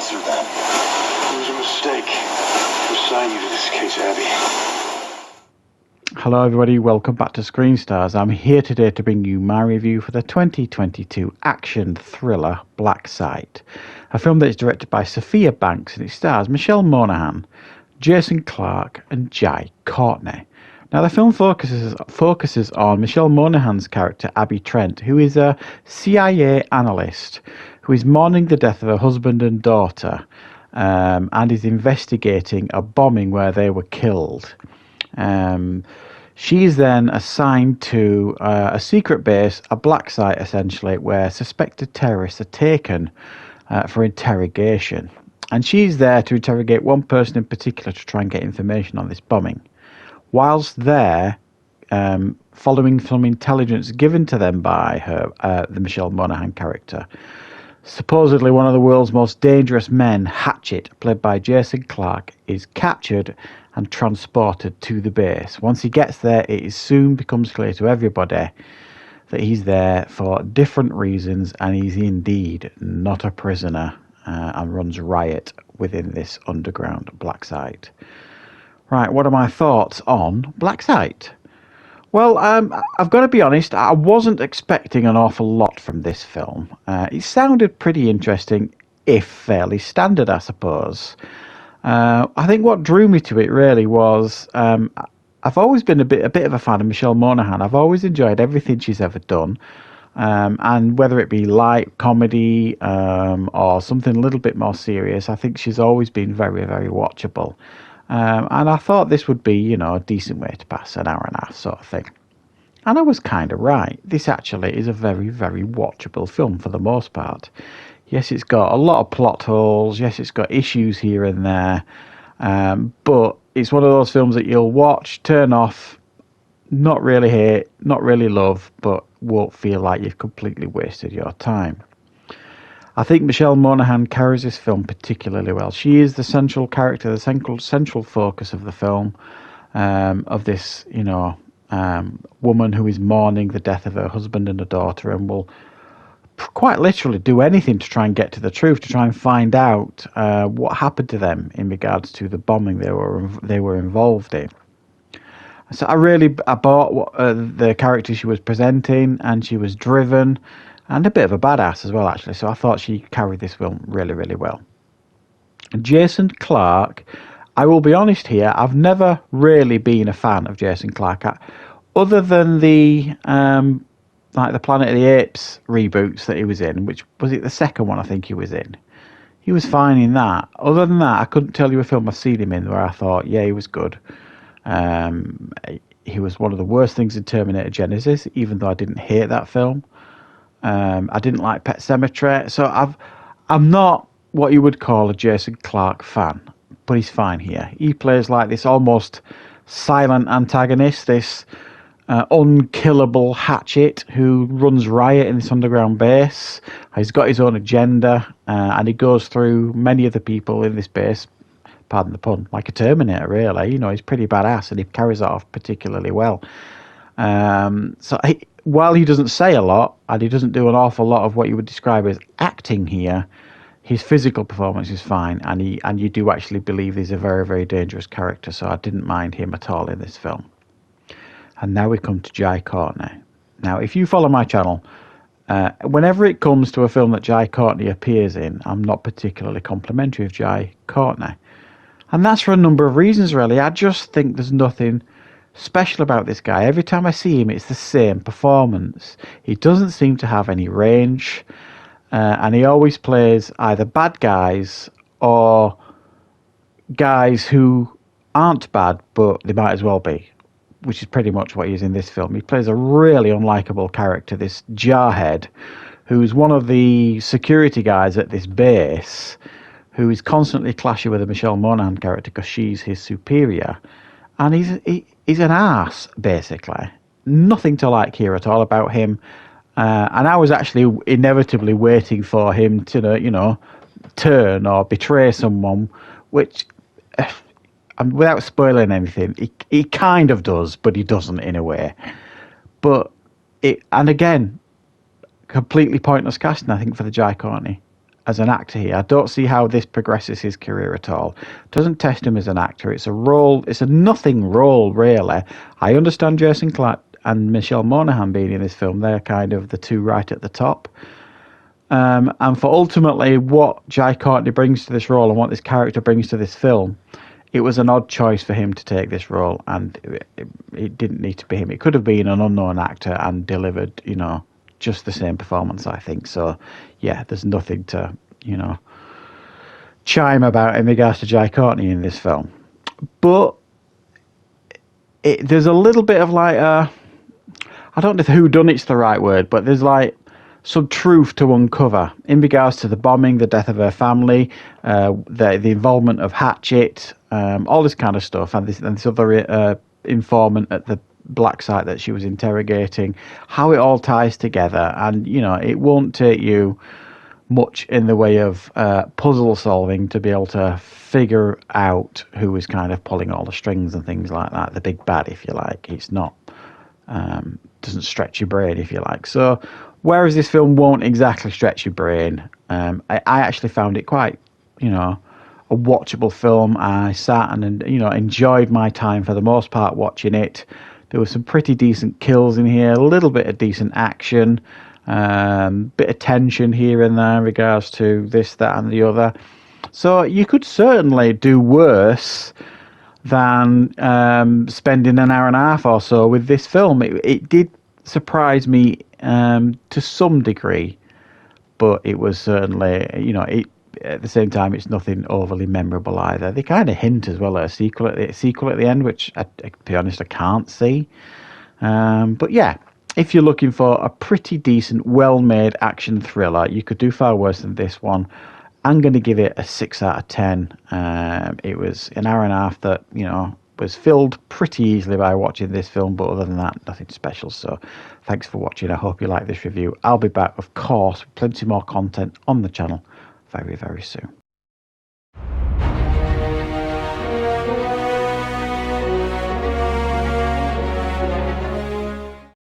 officer then. It was a mistake to assign you to this case, Abby. Hello everybody, welcome back to Screenstars. I'm here today to bring you my review for the 2022 action thriller Black Site, a film that is directed by Sophia Banks and it stars Michelle Monahan, Jason Clarke and Jai Courtney. Now the film focuses on Michelle Monahan's character Abby Trent, who is a CIA analyst who is mourning the death of her husband and daughter and is investigating a bombing where they were killed. She is then assigned to a secret base, a black site essentially, where suspected terrorists are taken for interrogation. And she's there to interrogate one person in particular to try and get information on this bombing. Whilst there, following some intelligence given to them by her, the Michelle Monahan character, supposedly one of the world's most dangerous men, Hatchet, played by Jason Clarke, is captured and transported to the base. Once he gets there, it soon becomes clear to everybody that he's there for different reasons and he's indeed not a prisoner and runs riot within this underground black site. Right, what are my thoughts on Black Site? Well, I've got to be honest, I wasn't expecting an awful lot from this film. It sounded pretty interesting, if fairly standard, I suppose. I think what drew me to it really was I've always been a bit of a fan of Michelle Monahan. I've always enjoyed everything she's ever done, and whether it be light comedy or something a little bit more serious, I think she's always been very, very watchable. And I thought this would be, a decent way to pass an hour and a half sort of thing. And I was kind of right. This actually is a very, very watchable film for the most part. Yes, it's got a lot of plot holes. Yes, it's got issues here and there. But it's one of those films that you'll watch, turn off, not really hate, not really love, but won't feel like you've completely wasted your time. I think Michelle Monahan carries this film particularly well. She is the central character, the central focus of the film, of this, woman who is mourning the death of her husband and her daughter and will quite literally do anything to try and get to the truth, to try and find out what happened to them in regards to the bombing they were involved in. So I bought the character she was presenting, and she was driven and a bit of a badass as well, actually. So I thought she carried this film really, really well. Jason Clarke, I will be honest here, I've never really been a fan of Jason Clarke, other than the the Planet of the Apes reboots that he was in, which was it the second one I think he was in. He was fine in that. Other than that, I couldn't tell you a film I've seen him in where I thought, yeah, he was good. He was one of the worst things in Terminator Genesis, even though I didn't hate that film. I didn't like Pet Sematary, so I'm not what you would call a Jason Clarke fan, but he's fine here. He plays like this almost silent antagonist, this unkillable Hatchet who runs riot in this underground base. He's got his own agenda, and he goes through many of the people in this base, pardon the pun, like a Terminator, really. He's pretty badass, and he carries that off particularly well. While he doesn't say a lot, and he doesn't do an awful lot of what you would describe as acting here, his physical performance is fine, and you do actually believe he's a very, very dangerous character, so I didn't mind him at all in this film. And now we come to Jai Courtney. Now, if you follow my channel, whenever it comes to a film that Jai Courtney appears in, I'm not particularly complimentary of Jai Courtney. And that's for a number of reasons, really. I just think there's nothing special about this guy. Every time I see him, it's the same performance. He doesn't seem to have any range, and he always plays either bad guys or guys who aren't bad, but they might as well be, which is pretty much what he is in this film. He plays a really unlikable character, this jarhead, who's one of the security guys at this base, who is constantly clashing with the Michelle Monahan character because she's his superior. And he's an arse, basically. Nothing to like here at all about him. And I was actually inevitably waiting for him to, turn or betray someone, which, without spoiling anything, he kind of does, but he doesn't in a way. And again, completely pointless casting, I think, for the Jai Courtney. as an actor here. I don't see how this progresses his career at all. Doesn't test him as an actor. It's a role. It's a nothing role, really. I understand Jason Clarke and Michelle Monahan being in this film. They're kind of the two right at the top. And for ultimately what Jai Courtney brings to this role and what this character brings to this film, it was an odd choice for him to take this role, and it didn't need to be him. It could have been an unknown actor and delivered, just the same performance, I think. So, yeah, there's nothing to, chime about in regards to Jai Courtney in this film. But there's a little bit of like I don't know if whodunit's the right word, but there's like some truth to uncover in regards to the bombing, the death of her family, the involvement of Hatchet, all this kind of stuff, and this other informant at the black site that she was interrogating, how it all ties together. And it won't take you much in the way of puzzle solving to be able to figure out who is kind of pulling all the strings and things like that, the big bad, if you like. It's not doesn't stretch your brain, if you like. So whereas this film won't exactly stretch your brain, I actually found it quite a watchable film. I sat and enjoyed my time for the most part watching it. There were some pretty decent kills in here, a little bit of decent action, bit of tension here and there in regards to this, that, and the other. So you could certainly do worse than spending an hour and a half or so with this film. It did surprise me to some degree, but it was certainly, at the same time, it's nothing overly memorable either. They kind of hint as well at a sequel at the end, which, to be honest, I can't see. But yeah, if you're looking for a pretty decent, well-made action thriller, you could do far worse than this one. I'm going to give it a 6 out of 10. It was an hour and a half that, was filled pretty easily by watching this film, but other than that, nothing special. So thanks for watching. I hope you like this review. I'll be back, of course, with plenty more content on the channel very, very soon.